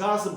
10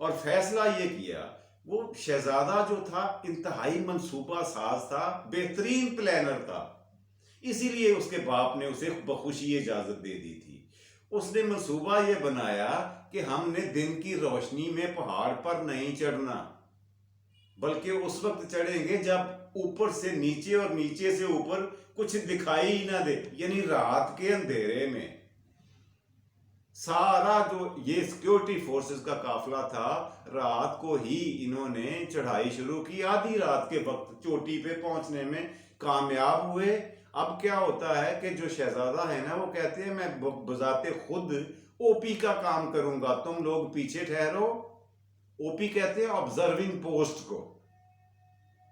اور فیصلہ یہ کیا، وہ شہزادہ جو تھا انتہائی منصوبہ ساز تھا، بہترین پلانر تھا، اسی لیے اس کے باپ نے اسے بخوشی اجازت دے دی تھی۔ اس نے منصوبہ یہ بنایا کہ ہم نے دن کی روشنی میں پہاڑ پر نہیں چڑھنا، بلکہ اس وقت چڑھیں گے جب اوپر سے نیچے اور نیچے سے اوپر کچھ دکھائی ہی نہ دے، یعنی رات کے اندھیرے میں۔ سارا جو یہ سیکیورٹی فورسز کا قافلہ تھا، رات کو ہی انہوں نے چڑھائی شروع کی، آدھی رات کے وقت چوٹی پہ پہنچنے میں کامیاب ہوئے۔ اب کیا ہوتا ہے کہ جو شہزادہ ہے نا، وہ کہتے ہیں میں بذات خود او پی کا کام کروں گا، تم لوگ پیچھے ٹھہرو۔ او پی کہتے ہیں آبزرونگ پوسٹ کو،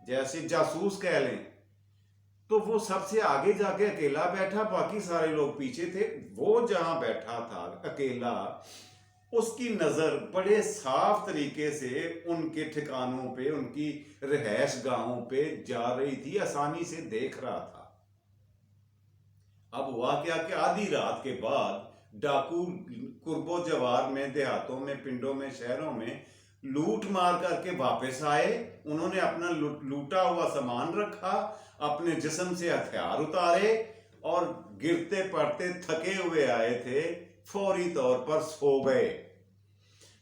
جیسے جاسوس کہہ لیں۔ تو وہ سب سے آگے جا کے اکیلا بیٹھا، باقی سارے لوگ پیچھے تھے۔ وہ جہاں بیٹھا تھا اکیلا، اس کی نظر بڑے صاف طریقے سے ان کے ٹھکانوں پہ، ان کی رہائش گاہوں پہ جا رہی تھی، آسانی سے دیکھ رہا تھا۔ اب ہوا کیا کہ آدھی رات کے بعد ڈاکو قرب و جوار میں، دیہاتوں میں، پنڈوں میں، شہروں میں لوٹ مار کر کے واپس آئے۔ انہوں نے اپنا لوٹا ہوا سامان رکھا، اپنے جسم سے ہتھیار اتارے، اور گرتے پڑتے تھکے ہوئے آئے تھے، فوری طور پر سو گئے۔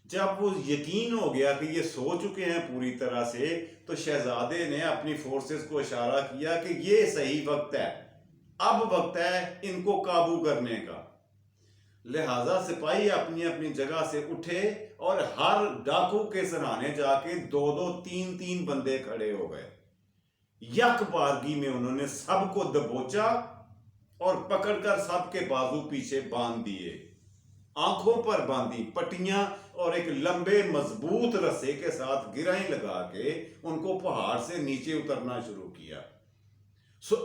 جب وہ یقین ہو گیا کہ یہ سو چکے ہیں پوری طرح سے، تو شہزادے نے اپنی فورسز کو اشارہ کیا کہ یہ صحیح وقت ہے، اب وقت ہے ان کو قابو کرنے کا۔ لہذا سپاہی اپنی اپنی جگہ سے اٹھے اور ہر ڈاکو کے سرانے جا کے 2-2 3-3 بندے کھڑے ہو گئے۔ یک بارگی میں انہوں نے سب کو دبوچا اور پکڑ کر سب کے بازو پیچھے باندھ دیے، آنکھوں پر باندھی پٹیاں، اور ایک لمبے مضبوط رسے کے ساتھ گرہیں لگا کے ان کو پہاڑ سے نیچے اترنا شروع کیا۔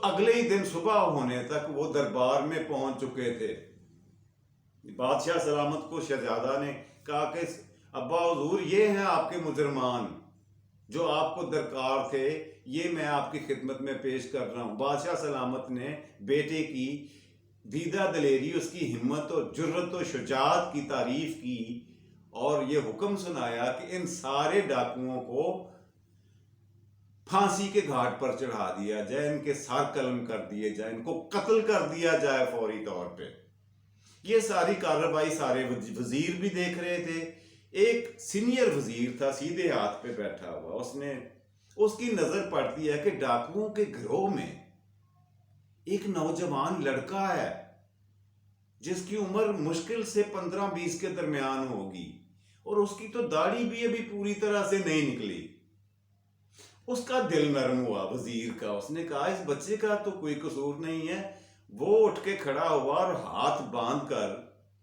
اگلے ہی دن صبح ہونے تک وہ دربار میں پہنچ چکے تھے۔ بادشاہ سلامت کو شہزادہ نے کہا کہ ابا حضور، یہ ہیں آپ کے مجرمان جو آپ کو درکار تھے، یہ میں آپ کی خدمت میں پیش کر رہا ہوں۔ بادشاہ سلامت نے بیٹے کی دیدہ دلیری، اس کی ہمت اور جرت و شجاعت کی تعریف کی، اور یہ حکم سنایا کہ ان سارے ڈاکوؤں کو پھانسی کے گھاٹ پر چڑھا دیا جائے، ان کے سر قلم کر دیے جائے، ان کو قتل کر دیا جائے فوری طور پہ۔ یہ ساری کارروائی سارے وزیر بھی دیکھ رہے تھے۔ ایک سینئر وزیر تھا سیدھے ہاتھ پہ بیٹھا ہوا، اس کی نظر پڑتی ہے کہ ڈاکوؤں کے گروہ میں ایک نوجوان لڑکا ہے جس کی عمر مشکل سے 15-20 کے درمیان ہوگی، اور اس کی تو داڑھی بھی ابھی پوری طرح سے نہیں نکلی۔ اس کا دل نرم ہوا وزیر کا، اس نے کہا اس بچے کا تو کوئی قصور نہیں ہے۔ وہ اٹھ کے کھڑا ہوا اور ہاتھ باندھ کر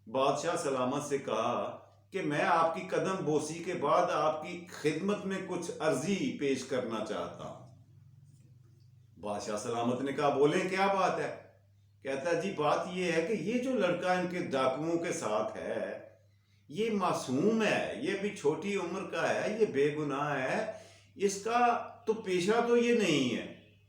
بادشاہ سلامت سے کہا کہ میں آپ کی قدم بوسی کے بعد آپ کی خدمت میں کچھ عرضی پیش کرنا چاہتا ہوں۔ بادشاہ سلامت نے کہا بولیں کیا بات ہے؟ کہتا ہے جی بات یہ ہے کہ یہ جو لڑکا ان کے ڈاکوؤں کے ساتھ ہے، یہ معصوم ہے، یہ بھی چھوٹی عمر کا ہے، یہ بے گناہ ہے، اس کا تو پیشہ تو یہ نہیں ہے،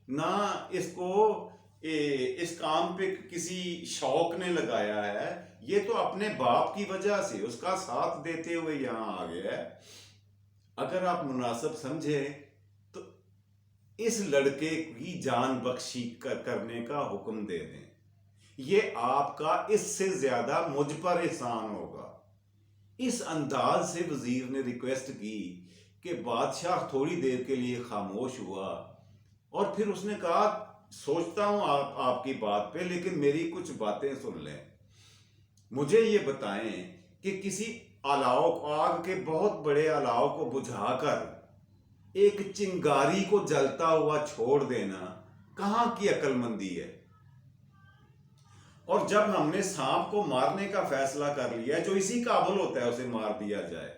نہ اس کو اس کام پہ کسی شوق نے لگایا ہے، یہ تو اپنے باپ کی وجہ سے اس کا ساتھ دیتے ہوئے یہاں آ گیا ہے۔ اگر آپ مناسب سمجھیں تو اس لڑکے کی جان بخشی کرنے کا حکم دے دیں، یہ آپ کا اس سے زیادہ مجھ پر احسان ہوگا۔ اس انداز سے وزیر نے ریکویسٹ کی کہ بادشاہ تھوڑی دیر کے لیے خاموش ہوا، اور پھر اس نے کہا سوچتا ہوں آپ کی بات پہ، لیکن میری کچھ باتیں سن لیں۔ مجھے یہ بتائیں کہ کسی آگ کے بہت بڑے الاؤ کو بجھا کر ایک چنگاری کو جلتا ہوا چھوڑ دینا کہاں کی عقل مندی ہے؟ اور جب ہم نے سانپ کو مارنے کا فیصلہ کر لیا، جو اسی قابل ہوتا ہے اسے مار دیا جائے،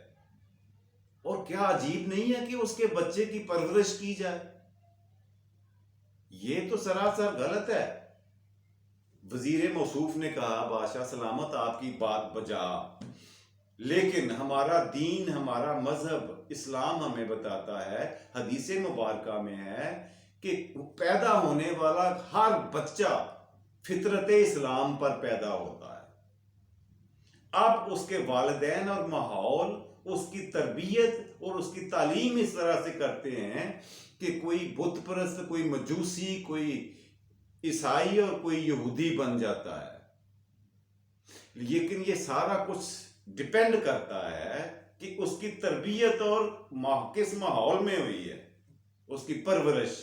اور کیا عجیب نہیں ہے کہ اس کے بچے کی پرورش کی جائے؟ یہ تو سراسر غلط ہے۔ وزیر موصوف نے کہا بادشاہ سلامت آپ کی بات بجا، لیکن ہمارا دین، ہمارا مذہب اسلام ہمیں بتاتا ہے، حدیث مبارکہ میں ہے کہ پیدا ہونے والا ہر بچہ فطرت اسلام پر پیدا ہوتا ہے۔ اب اس کے والدین اور ماحول اس کی تربیت اور اس کی تعلیم اس طرح سے کرتے ہیں کہ کوئی بت پرست، کوئی مجوسی، کوئی عیسائی اور کوئی یہودی بن جاتا ہے. لیکن یہ سارا کچھ ڈپینڈ کرتا ہے کہ اس کی تربیت اور کس ماحول میں ہوئی ہے، اس کی پرورش.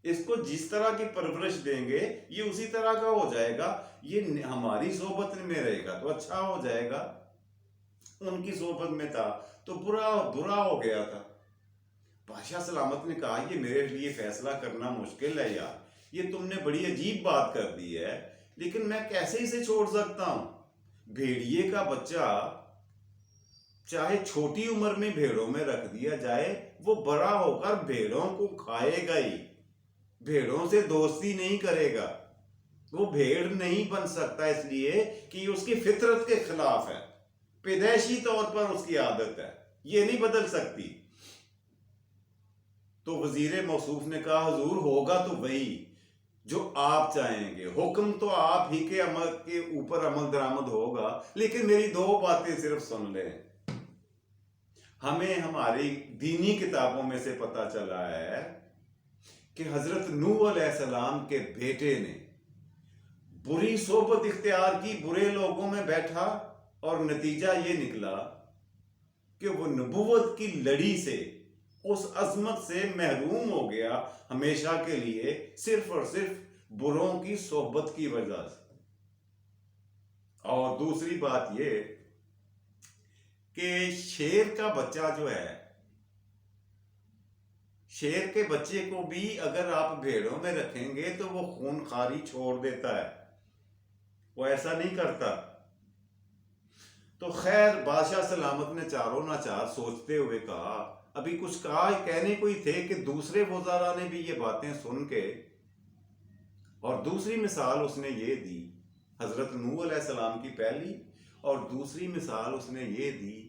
اس کو جس طرح کی پرورش دیں گے یہ اسی طرح کا ہو جائے گا. یہ ہماری صحبت میں رہے گا تو اچھا ہو جائے گا، ان کی صحبت میں تھا تو برا ہو گیا تھا. بادشاہ سلامت نے کہا یہ میرے لیے فیصلہ کرنا مشکل ہے یار، یہ تم نے بڑی عجیب بات کر دی ہے، لیکن میں کیسے اسے چھوڑ سکتا ہوں؟ بھیڑیے کا بچہ چاہے چھوٹی عمر میں بھیڑوں میں رکھ دیا جائے، وہ بڑا ہو کر بھیڑوں کو کھائے گا ہی، بھیڑوں سے دوستی نہیں کرے گا. وہ بھیڑ نہیں بن سکتا اس لیے کہ یہ اس کی فطرت کے خلاف ہے، پیدائشی طور پر اس کی عادت ہے، یہ نہیں بدل سکتی. تو وزیر موصوف نے کہا حضور ہوگا تو وہی جو آپ چاہیں گے، حکم تو آپ ہی کے عمل کے اوپر عمل درآمد ہوگا، لیکن میری 2 باتیں صرف سن لیں. ہمیں ہماری دینی کتابوں میں سے پتہ چلا ہے کہ حضرت نوح علیہ السلام کے بیٹے نے بری صحبت اختیار کی، برے لوگوں میں بیٹھا، اور نتیجہ یہ نکلا کہ وہ نبوت کی لڑی سے، اس عظمت سے محروم ہو گیا ہمیشہ کے لیے، صرف اور صرف بروں کی صحبت کی وجہ سے. اور دوسری بات یہ کہ شیر کا بچہ جو ہے، شیر کے بچے کو بھی اگر آپ بھیڑوں میں رکھیں گے تو وہ خون خواری چھوڑ دیتا ہے، وہ ایسا نہیں کرتا. تو خیر بادشاہ سلامت نے چاروں ناچار سوچتے ہوئے کہا، ابھی کچھ کہنے کو ہی تھے کہ دوسرے وزراء نے بھی یہ باتیں سن کے، اور دوسری مثال اس نے یہ دی، حضرت نوح علیہ السلام کی پہلی، اور دوسری مثال اس نے یہ دی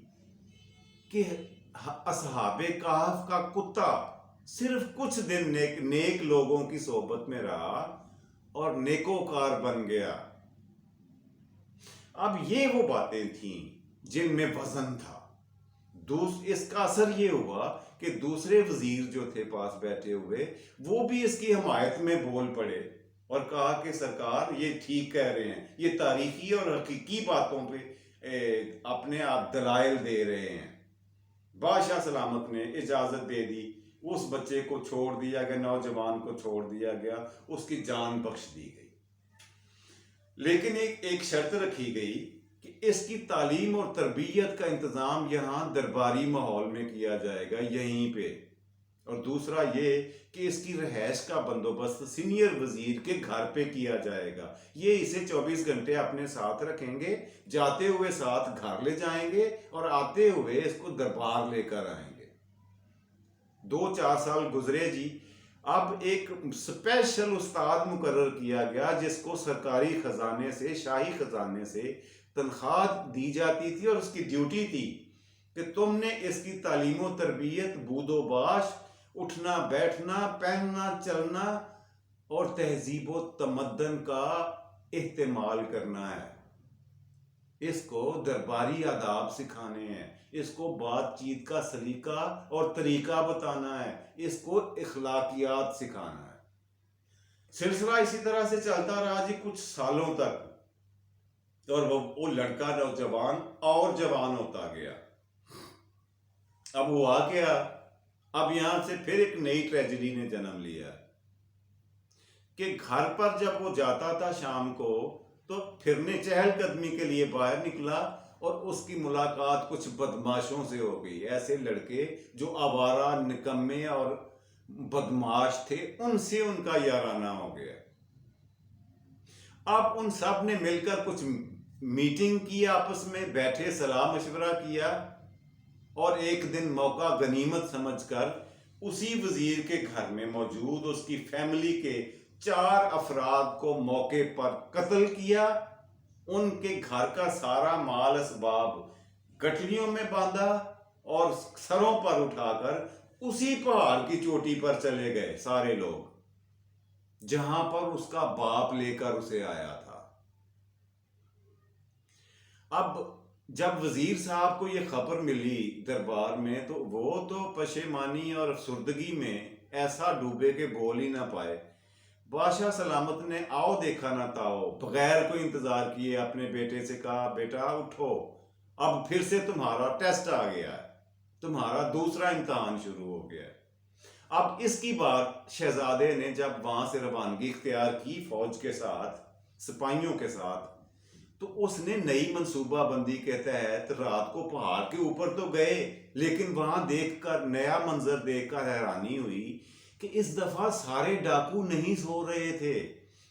کہ اصحاب کہف کا کتا صرف کچھ دن نیک لوگوں کی صحبت میں رہا اور نیکوکار بن گیا. اب یہ وہ باتیں تھیں جن میں وزن تھا. اس کا اثر یہ ہوا کہ دوسرے وزیر جو تھے پاس بیٹھے ہوئے، وہ بھی اس کی حمایت میں بول پڑے اور کہا کہ سرکار یہ ٹھیک کہہ رہے ہیں، یہ تاریخی اور حقیقی باتوں پہ اپنے آپ دلائل دے رہے ہیں. بادشاہ سلامت نے اجازت دے دی، اس بچے کو چھوڑ دیا گیا، نوجوان کو چھوڑ دیا گیا، اس کی جان بخش دی گئی. لیکن ایک شرط رکھی گئی کہ اس کی تعلیم اور تربیت کا انتظام یہاں درباری ماحول میں کیا جائے گا، یہیں پہ. اور دوسرا یہ کہ اس کی رہائش کا بندوبست سینئر وزیر کے گھر پہ کیا جائے گا. یہ اسے 24 گھنٹے اپنے ساتھ رکھیں گے، جاتے ہوئے ساتھ گھر لے جائیں گے اور آتے ہوئے اس کو دربار لے کر آئیں گے. 2-4 سال گزرے جی. اب ایک اسپیشل استاد مقرر کیا گیا جس کو سرکاری خزانے سے، شاہی خزانے سے تنخواہ دی جاتی تھی، اور اس کی ڈیوٹی تھی کہ تم نے اس کی تعلیم و تربیت، بود و باش، اٹھنا بیٹھنا، پہننا چلنا اور تہذیب و تمدن کا اہتمام کرنا ہے. اس کو درباری آداب سکھانے ہیں، اس کو بات چیت کا سلیقہ اور طریقہ بتانا ہے، اس کو اخلاقیات سکھانا ہے. سلسلہ اسی طرح سے چلتا رہا جی کچھ سالوں تک، اور وہ لڑکا نوجوان اور جوان ہوتا گیا. اب ہوا کیا، اب یہاں سے پھر ایک نئی ٹریجڈی نے جنم لیا کہ گھر پر جب وہ جاتا تھا شام کو تو پھرنے چہل قدمی کے لیے باہر نکلا، اور اس کی ملاقات کچھ بدماشوں سے ہو گئی. ایسے لڑکے جو آوارہ، نکمے اور بدماش تھے، ان سے ان کا یارانہ ہو گیا. اب ان سب نے مل کر کچھ میٹنگ کی، آپس میں بیٹھے صلاح مشورہ کیا، اور ایک دن موقع غنیمت سمجھ کر اسی وزیر کے گھر میں موجود اس کی فیملی کے 4 افراد کو موقع پر قتل کیا. ان کے گھر کا سارا مال اسباب گٹھلیوں میں باندھا اور سروں پر اٹھا کر اسی پہاڑ کی چوٹی پر چلے گئے سارے لوگ، جہاں پر اس کا باپ لے کر اسے آیا تھا. اب جب وزیر صاحب کو یہ خبر ملی دربار میں تو وہ تو پشیمانی اور افسردگی میں ایسا ڈوبے کہ بول ہی نہ پائے۔ بادشاہ سلامت نے آؤ دیکھا نہ تاؤ بغیر کوئی انتظار کیے اپنے بیٹے سے کہا، بیٹا اٹھو، اب پھر سے تمہارا ٹیسٹ آ گیا ہے، تمہارا دوسرا امتحان شروع ہو گیا ہے۔ اب اس کی بات شہزادے نے جب وہاں سے روانگی اختیار کی فوج کے ساتھ، سپاہیوں کے ساتھ، تو اس نے نئی منصوبہ بندی کے تحت رات کو پہاڑ کے اوپر تو گئے، لیکن وہاں دیکھ کر نیا منظر دیکھ کر حیرانی ہوئی کہ اس دفعہ سارے ڈاکو نہیں سو رہے تھے،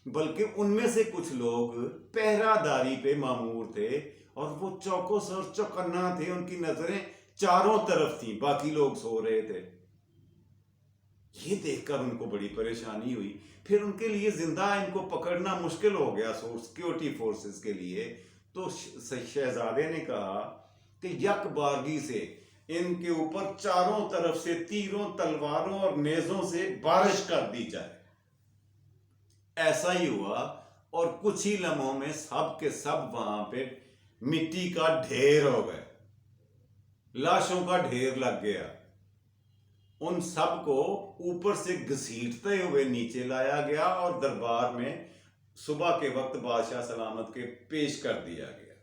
بلکہ ان میں سے کچھ لوگ پہرہ داری پہ مامور تھے اور وہ چوکس اور چوکنا تھے، ان کی نظریں چاروں طرف تھیں، باقی لوگ سو رہے تھے۔ یہ دیکھ کر ان کو بڑی پریشانی ہوئی، پھر ان کے لیے زندہ ان کو پکڑنا مشکل ہو گیا سیکیورٹی فورسز کے لیے، تو شہزادے نے کہا کہ یک بارگی سے ان کے اوپر چاروں طرف سے تیروں، تلواروں اور نیزوں سے بارش کر دی جائے۔ ایسا ہی ہوا اور کچھ ہی لمحوں میں سب کے سب وہاں پہ مٹی کا ڈھیر ہو گئے، لاشوں کا ڈھیر لگ گیا۔ ان سب کو اوپر سے گھسیٹتے ہوئے نیچے لایا گیا اور دربار میں صبح کے وقت بادشاہ سلامت کے پیش کر دیا گیا۔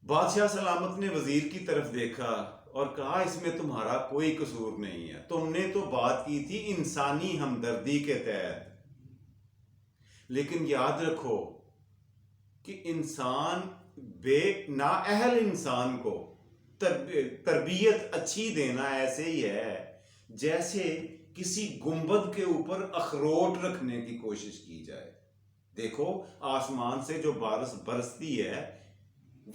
بادشاہ سلامت نے وزیر کی طرف دیکھا اور کہا، اس میں تمہارا کوئی قصور نہیں ہے، تم نے تو بات کی تھی انسانی ہمدردی کے تحت، لیکن یاد رکھو کہ انسان بے نااہل انسان کو تربیت اچھی دینا ایسے ہی ہے جیسے کسی گنبد کے اوپر اخروٹ رکھنے کی کوشش کی جائے۔ دیکھو آسمان سے جو بارش برستی ہے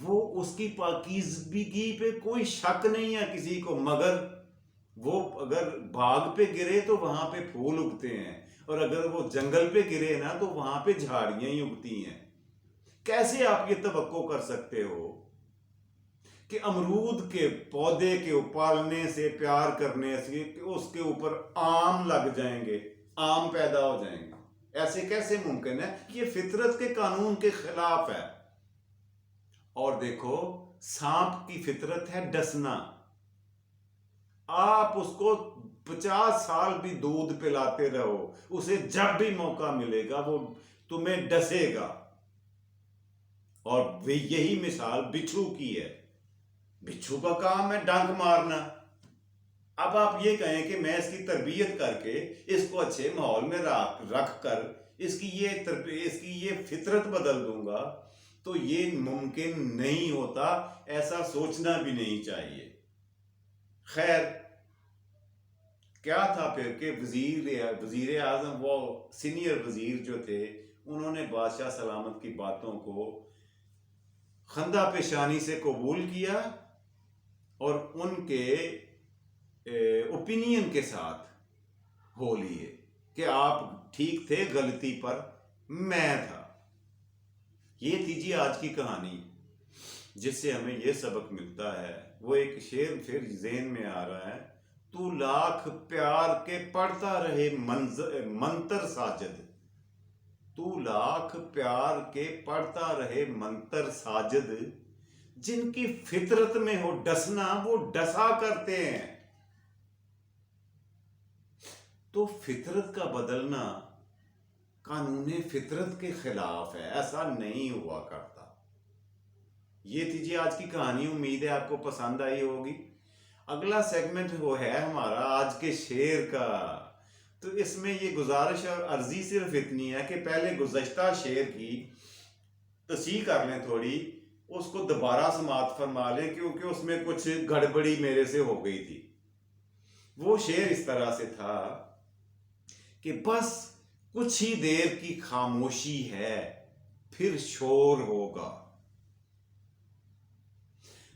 وہ اس کی پاکیزگی پہ کوئی شک نہیں ہے کسی کو، مگر وہ اگر باغ پہ گرے تو وہاں پہ پھول اگتے ہیں، اور اگر وہ جنگل پہ گرے نا تو وہاں پہ جھاڑیاں ہی اگتی ہیں۔ کیسے آپ یہ توقع کر سکتے ہو کہ امرود کے پودے کے پالنے سے، پیار کرنے سے اس کے اوپر آم لگ جائیں گے، آم پیدا ہو جائیں گے؟ ایسے کیسے ممکن ہے؟ یہ فطرت کے قانون کے خلاف ہے۔ اور دیکھو سانپ کی فطرت ہے ڈسنا، آپ اس کو 50 سال بھی دودھ پلاتے رہو، اسے جب بھی موقع ملے گا وہ تمہیں ڈسے گا۔ اور یہی مثال بچھو کی ہے، بچھو کا کام ہے ڈنک مارنا۔ اب آپ یہ کہیں کہ میں اس کی تربیت کر کے اس کو اچھے ماحول میں رکھ کر اس کی یہ فطرت بدل دوں گا، تو یہ ممکن نہیں ہوتا، ایسا سوچنا بھی نہیں چاہیے۔ خیر کیا تھا پھر کہ وزیر اعظم، وہ سینئر وزیر جو تھے، انہوں نے بادشاہ سلامت کی باتوں کو خندہ پیشانی سے قبول کیا اور ان کے اوپینین کے ساتھ ہو لیے کہ آپ ٹھیک تھے، غلطی پر میں تھا۔ یہ تھی جی آج کی کہانی، جس سے ہمیں یہ سبق ملتا ہے۔ وہ ایک شعر پھر ذہن میں آ رہا ہے، تو لاکھ پیار کے پڑھتا رہے منتر ساجد، تو لاکھ پیار کے پڑھتا رہے منتر ساجد، جن کی فطرت میں ہو ڈسنا وہ ڈسا کرتے ہیں۔ تو فطرت کا بدلنا قانون فطرت کے خلاف ہے، ایسا نہیں ہوا کرتا۔ یہ تھی جی آج کی کہانی، امید ہے آپ کو پسند آئی ہوگی۔ اگلا سیگمنٹ وہ ہے ہمارا آج کے شعر کا، تو اس میں یہ گزارش اور عرضی صرف اتنی ہے کہ پہلے گزشتہ شعر کی تصحیح کر لیں تھوڑی، اس کو دوبارہ سماعت فرما لیں، کیونکہ اس میں کچھ گڑبڑی میرے سے ہو گئی تھی۔ وہ شعر اس طرح سے تھا کہ بس کچھ ہی دیر کی خاموشی ہے پھر شور ہوگا،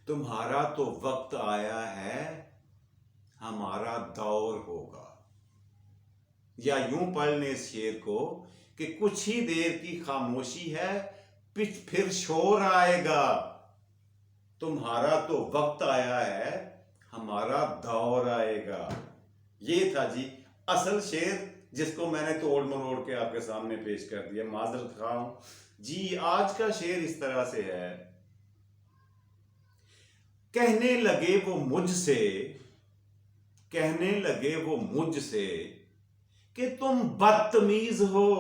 تمہارا تو وقت آیا ہے ہمارا دور ہوگا۔ یا یوں پڑھ لیں اس شعر کو کہ کچھ ہی دیر کی خاموشی ہے پھر شور آئے گا، تمہارا تو وقت آیا ہے ہمارا دور آئے گا۔ یہ تھا جی اصل شعر، جس کو میں نے توڑ مروڑ کے آپ کے سامنے پیش کر دیا، معذرت خواہ ہوں جی۔ آج کا شعر اس طرح سے ہے کہنے لگے وہ مجھ سے کہ تم بدتمیز ہو.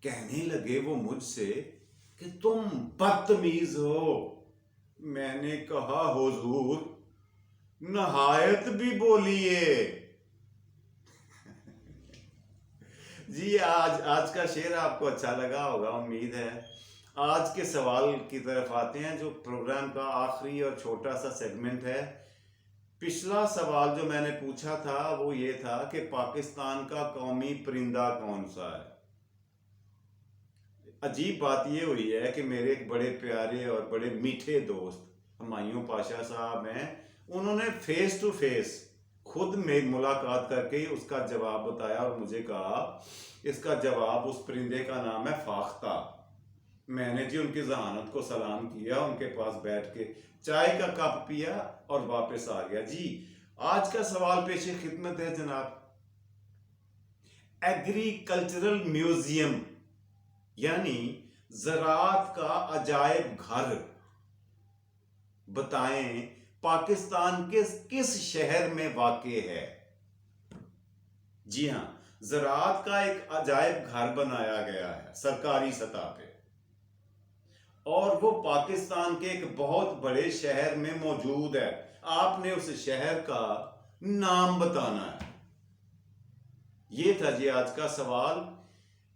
کہنے لگے وہ مجھ سے کہ تم بدتمیز ہو. میں نے کہا حضور نہایت بھی بولیے. جی آج کا شعر آپ کو اچھا لگا ہوگا امید ہے. آج کے سوال کی طرف آتے ہیں جو پروگرام کا آخری اور چھوٹا سا سیگمنٹ ہے. پچھلا سوال جو میں نے پوچھا تھا وہ یہ تھا کہ پاکستان کا قومی پرندہ کون سا ہے. عجیب بات یہ ہوئی ہے کہ میرے ایک بڑے پیارے اور بڑے میٹھے دوست ہمایوں پاشا صاحب ہیں. انہوں نے فیس ٹو فیس خود میں ملاقات کر کے اس کا جواب بتایا اور مجھے کہا اس کا جواب اس پرندے کا نام ہے فاختہ. میں نے جی ان کی ذہانت کو سلام کیا, ان کے پاس بیٹھ کے چائے کا کپ پیا اور واپس آ گیا. جی آج کا سوال پیش خدمت ہے جناب. ایگریکلچرل میوزیم یعنی زراعت کا عجائب گھر بتائیں پاکستان کے کس شہر میں واقع ہے. جی ہاں, زراعت کا ایک عجائب گھر بنایا گیا ہے سرکاری سطح پہ اور وہ پاکستان کے ایک بہت بڑے شہر میں موجود ہے. آپ نے اس شہر کا نام بتانا ہے. یہ تھا جی آج کا سوال.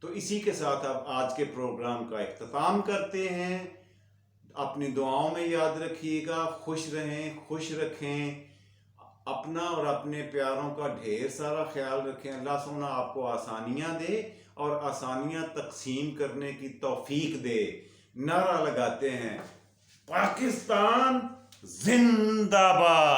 تو اسی کے ساتھ اب آج کے پروگرام کا اختتام کرتے ہیں. اپنی دعاؤں میں یاد رکھیے گا. خوش رہیں, خوش رکھیں, اپنا اور اپنے پیاروں کا ڈھیر سارا خیال رکھیں. اللہ سونا آپ کو آسانیاں دے اور آسانیاں تقسیم کرنے کی توفیق دے. نعرہ لگاتے ہیں پاکستان زندہ باد.